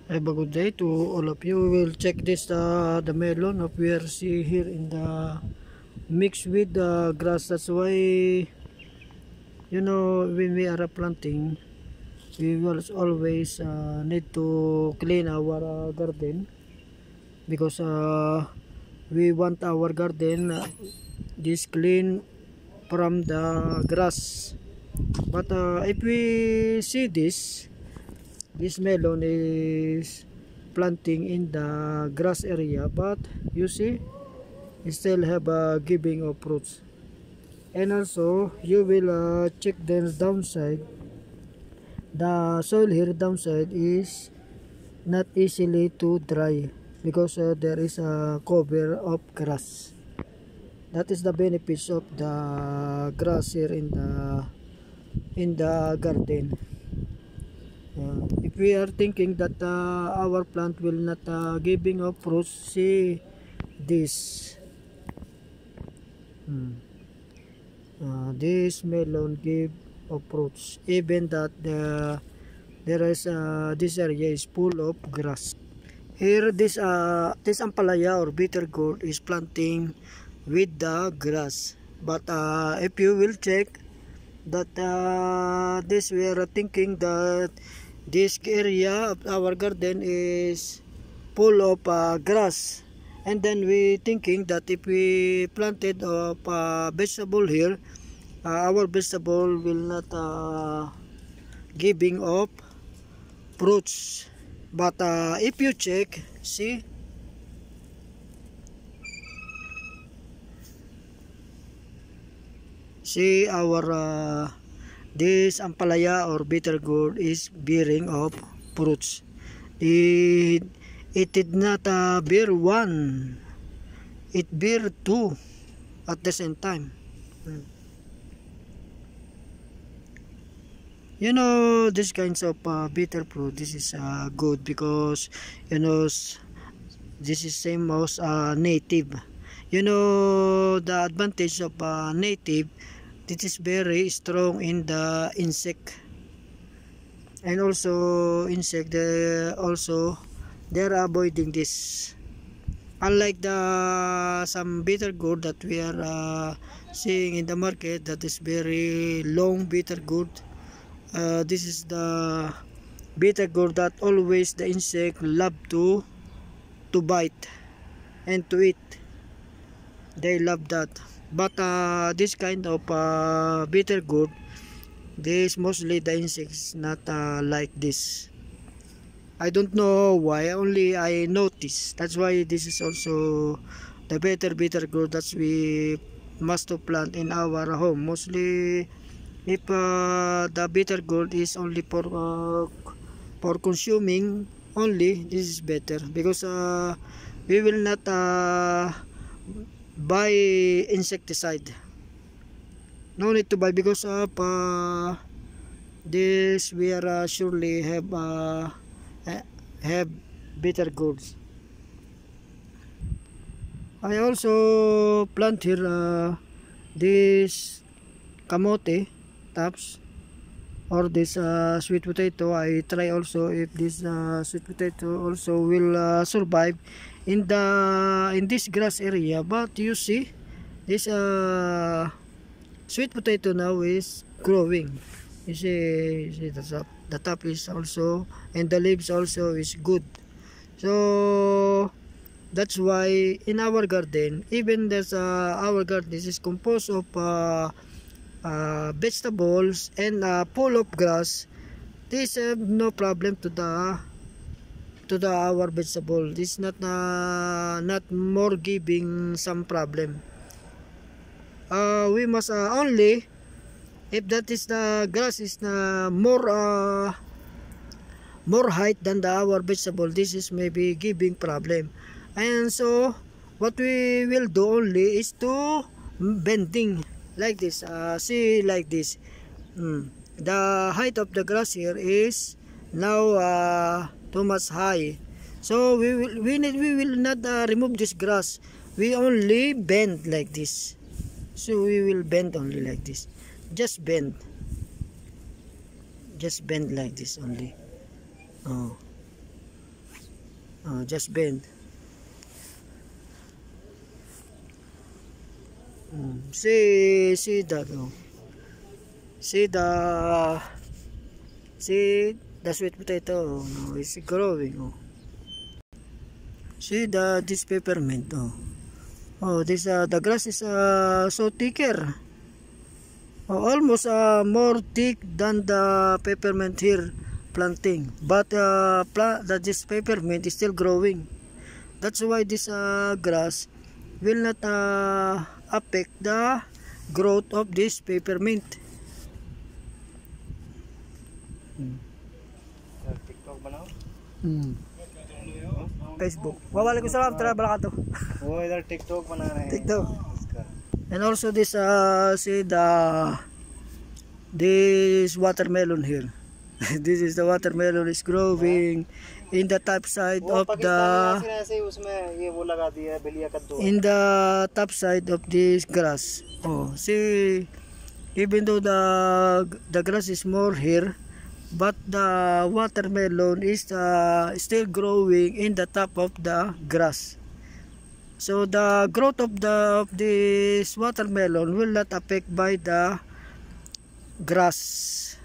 Have a good day to all of you. We will check this the melon of we are see here in the mix with the grass. That's why when we are planting, we will always need to clean our garden because we want our garden this clean from the grass. But if we see this melon is planting in the grass area, but you see it still have a giving of fruits. And also you will check the downside. The soil here downside is not easily to dry because there is a cover of grass. That is the benefits of the grass here in the garden. If we are thinking that our plant will not giving up fruits, see this. This melon give of fruits, even that there is this area is full of grass. Here this ampalaya or bitter gourd is planting with the grass, but if you will check that this we are thinking that this area of our garden is full of grass, and then we thinking that if we planted vegetable here, our vegetable will not giving up fruits. But if you check, see our this ampalaya or bitter gourd is bearing of fruits. It did not bear one, it bear two at the same time. You know, this kinds of bitter fruit, this is good because this is same as native. The advantage of native, this is very strong in the insect, and also insect they're avoiding this, unlike some bitter gourd that we are seeing in the market that is very long bitter gourd. This is the bitter gourd that always the insect love to bite and to eat. They love that. But this kind of bitter gourd, this mostly the insects not like this. I don't know why, only I notice. That's why this is also the better bitter gourd that we must plant in our home. Mostly if the bitter gourd is only for consuming only, this is better because we will not buy insecticide. No need to buy because of this we are surely have bitter gourds. I also plant here this kamote tops or this sweet potato. I try also if this sweet potato also will survive in this grass area. But you see this sweet potato now is growing. You see the top is also, and the leaves also is good. So that's why in our garden, even this our garden is composed of vegetables and full of grass, this have no problem to our vegetable. This not more giving some problem. We must only if that is the grass is more height than our vegetable, this is maybe giving problem. And so what we will do only is to bending like this. See like this. The height of the grass here is now too much high, so we will not remove this grass. We only bend like this. So we will bend only like this. Just bend like this only. Just bend. See that. See the sweet potato. It's growing. See this peppermint. This the grass is so thicker. Almost more thick than the peppermint here planting. But this peppermint is still growing. That's why this grass will not affect the growth of this peppermint. TikTok बनाओ Facebook. Waalaikum salam, tara barakatuh. वो इधर TikTok बना रहे हैं TikTok. इसका। And also this see this watermelon here. This is the watermelon is growing in the top side of the ऐसे ही उसमें ये वो लगा दिया है बिलिया कद्दू in the top side of this grass. See, even though the grass is more here, but the watermelon is still growing in the top of the grass. So the growth of this watermelon will not affect by the grass.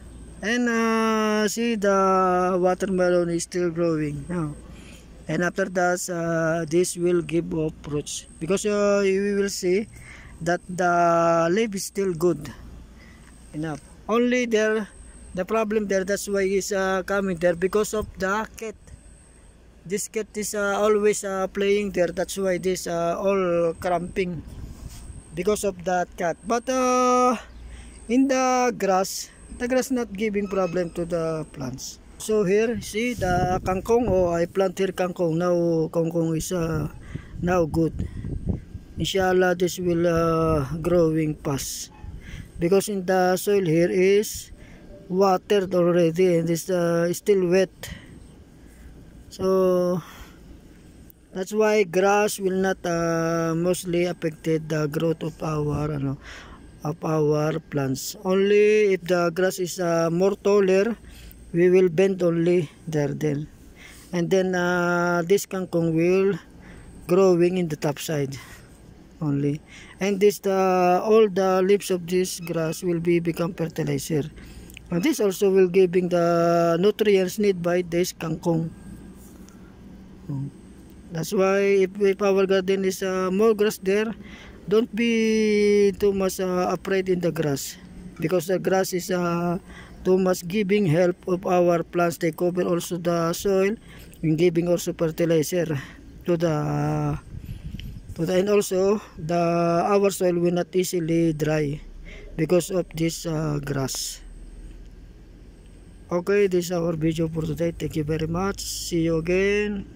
And see, the watermelon is still growing now. And after that, this will give off fruits, because you will see that the leaf is still good enough. Only there, the problem there, that's why he's coming there, because of the cat. This cat is always playing there. That's why this all cramping because of that cat. But in the grass not giving problem to the plants. So here, see the kangkong. I plant here kangkong. Now kangkong is now good. Inshallah, this will growing fast, because in the soil here is watered already and it's still wet. So that's why grass will not mostly affected the growth of our plants. Only if the grass is more taller, we will bend only there then, and then this kangkong will growing in the top side only, and this all the leaves of this grass will become fertilizer, and this also will giving the nutrients need by this kangkong. That's why if our garden is more grass there, don't be too much afraid in the grass, because the grass is too much giving help of our plants. They cover also the soil and giving also fertilizer to the and also our soil will not easily dry because of this grass. Okay, this is our video for today. Thank you very much. See you again.